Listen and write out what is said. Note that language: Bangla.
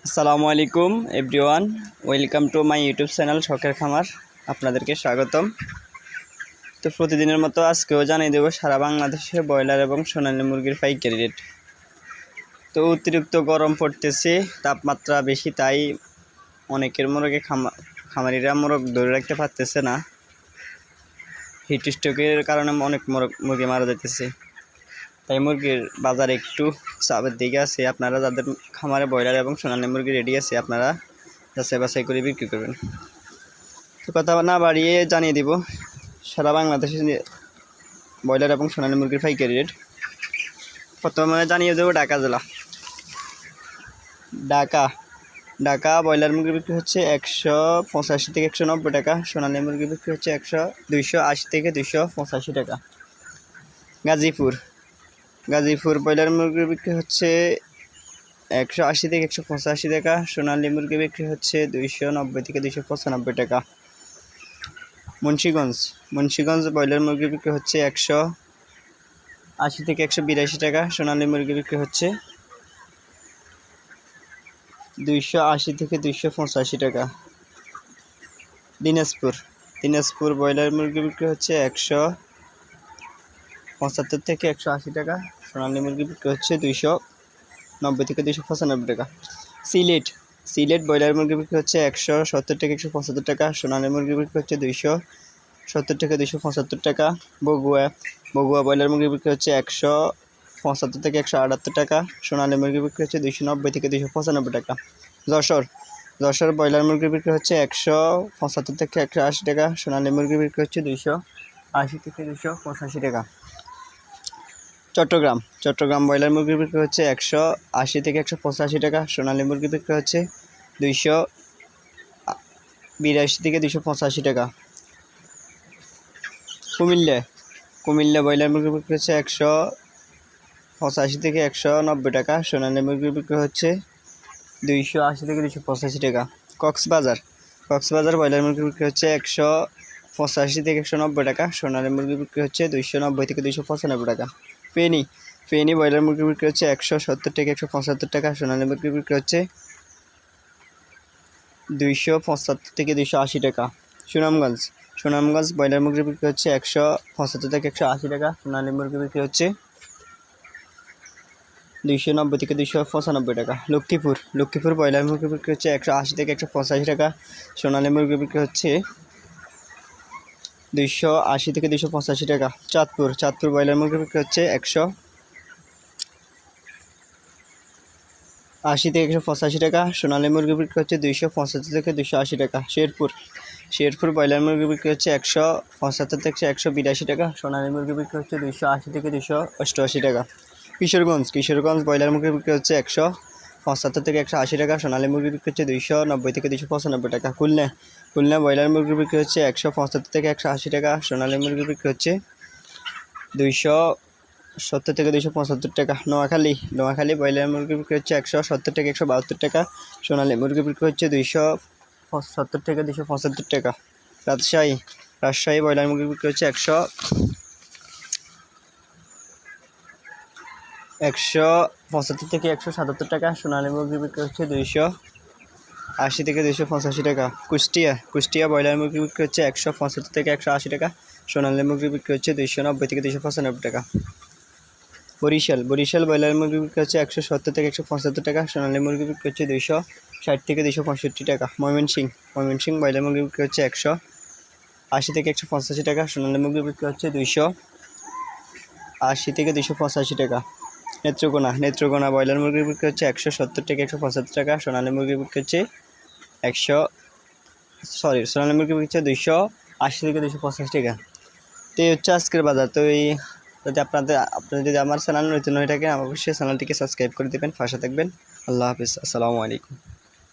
আসসালামু আলাইকুম everyone, welcome to my YouTube channel শখের খামার। আপনাদেরকে স্বাগতম। তো প্রতিদিনের মতো আজকেও জানিয়ে দেবো সারা বাংলাদেশে ব্রয়লার এবং সোনালী মুরগির পাইকারি রেট। তো অতিরিক্ত গরম পড়তেছে, তাপমাত্রা বেশি, তাই অনেকের মোরগে খামারিরা মোরগ ধরে রাখতে পারতেছে না। হিট স্ট্রোকের কারণে অনেক মুরগি মারা যাইতেছে, তাই মুরগির বাজার একটু চাপের দিকে আছে। আপনারা যাদের খামারে ব্রয়লার এবং সোনালী মুরগি রেডি আছে, আপনারা যাচাই বাছাই করে বিক্রি করবেন। তো কথা না বাড়িয়ে জানিয়ে দিব সারা বাংলাদেশে ব্রয়লার এবং সোনালী মুরগির পাইকারি রেট। প্রথমে জানিয়ে দেবো ঢাকা জেলা। ঢাকা ব্রয়লার মুরগি বিক্রি হচ্ছে 185 থেকে 190 টাকা, সোনালী মুরগি বিক্রি হচ্ছে 280 থেকে 285 টাকা। গাজীপুর ব্রয়লার মুরগি বিক্রি হচ্ছে 180 থেকে 185 টাকা, সোনালী মুরগি বিক্রি হচ্ছে 290 থেকে 295 টাকা। মুন্সিগঞ্জ ব্রয়লার মুরগি বিক্রি হচ্ছে 180 থেকে 182 টাকা, সোনালী মুরগি বিক্রি হচ্ছে 280 থেকে 285 টাকা। দিনাজপুর ব্রয়লার মুরগি বিক্রি হচ্ছে 175 থেকে 180 টাকা, সোনালী মুরগি বিক্রি হচ্ছে 290 থেকে 295 টাকা। সিলেট ব্রয়লার মুরগি বিক্রি হচ্ছে 170 থেকে 175 টাকা, সোনালী মুরগি বিক্রি হচ্ছে 270 থেকে 275 টাকা। বগুড়া ব্রয়লার মুরগি বিক্রি হচ্ছে 175 থেকে 178 টাকা, সোনালী মুরগি বিক্রি হচ্ছে 290 থেকে 295 টাকা। যশোর ব্রয়লার মুরগি বিক্রি হচ্ছে 175 থেকে 180 টাকা, সোনালী মুরগি বিক্রি হচ্ছে 280 থেকে 285 টাকা। চট্টগ্রাম ব্রয়লার মুরগি বিক্রি হচ্ছে 180 থেকে 185 টাকা, সোনালী মুরগি বিক্রি হচ্ছে 282 থেকে 285 টাকা। কুমিল্লা ব্রয়লার মুরগি বিক্রি হচ্ছে 185 থেকে 190 টাকা, সোনালী মুরগি বিক্রি হচ্ছে 280 থেকে 285 টাকা। কক্সবাজার ব্রয়লার মুরগি বিক্রি হচ্ছে 185 থেকে 190 টাকা, সোনালী মুরগি বিক্রি হচ্ছে 290 থেকে 295 টাকা। ফেনী ব্রয়লার মুরগি বিক্রি হচ্ছে 170 থেকে 175 টাকা, সোনালী মুরগি বিক্রি হচ্ছে 275 থেকে 280 টাকা। সুনামগঞ্জ ব্রয়লার মুরগি বিক্রি হচ্ছে 175 থেকে 180 টাকা, সোনালী মুরগি বিক্রি হচ্ছে 290 থেকে 295 টাকা। লক্ষ্মীপুর ব্রয়লার মুরগি বিক্রি হচ্ছে 180 থেকে 185 টাকা, সোনালী মুরগি বিক্রি হচ্ছে 280 থেকে 285 টাকা। চাঁদপুর ব্রয়লার মুরগি বিক্রি হচ্ছে 180 থেকে 185 টাকা, সোনালী মুরগি বিক্রি হচ্ছে 275 থেকে 280 টাকা। শেরপুর ব্রয়লার মুরগি বিক্রি হচ্ছে 175 থেকে 182 টাকা, সোনালী মুরগি বিক্রি হচ্ছে 280 থেকে 288 টাকা। কিশোরগঞ্জ ব্রয়লার মুরগি বিক্রি হচ্ছে 175 থেকে 180 টাকা, সোনালী মুরগি বিক্রি হচ্ছে 290 থেকে 295 টাকা। খুলনা ব্রয়লার মুরগি বিক্রি হচ্ছে 175 থেকে 180 টাকা, সোনালী মুরগি বিক্রি হচ্ছে 270 থেকে 275 টাকা। নোয়াখালী ব্রয়লার মুরগি বিক্রি হচ্ছে 170 থেকে 172 টাকা, সোনালী মুরগি বিক্রি হচ্ছে 270 থেকে 275 টাকা। রাজশাহী ব্রয়লার মুরগি বিক্রি হচ্ছে 175 থেকে 177 টাকা, সোনালী মুরগি বিক্রি হচ্ছে 280 থেকে 285 টাকা। কুষ্টিয়া ব্রয়লার মুরগি বিক্রি হচ্ছে 175 থেকে 180 টাকা, সোনালী মুরগি বিক্রি হচ্ছে 290 থেকে 295 টাকা। বরিশাল ব্রয়লার মুরগি বিক্রি হচ্ছে 170 থেকে 175 টাকা, সোনালী মুরগি বিক্রি হচ্ছে 260 থেকে 265 টাকা। ময়মনসিংহ ব্রয়লার মুরগি বিক্রি হচ্ছে 180 থেকে 185 টাকা, সোনালী মুরগি বিক্রি হচ্ছে 280 থেকে 285 টাকা। নেত্রকোনা ব্রয়লার মুরগি বিক্রি হচ্ছে 170 থেকে 175 টাকা, সোনালী মুরগি বিক্রি হচ্ছে সোনালী মুরগি বিক্রি হচ্ছে 280 থেকে 285 টাকা। তো এই হচ্ছে আজকের বাজার। তো এই আপনারা যদি আমার চ্যানেল নতুন হয়ে থাকেন, অবশ্যই চ্যানেলটিকে সাবস্ক্রাইব করে দেবেন, পাশে থাকবেন। আল্লাহ হাফিজ, আসসালামু আলাইকুম।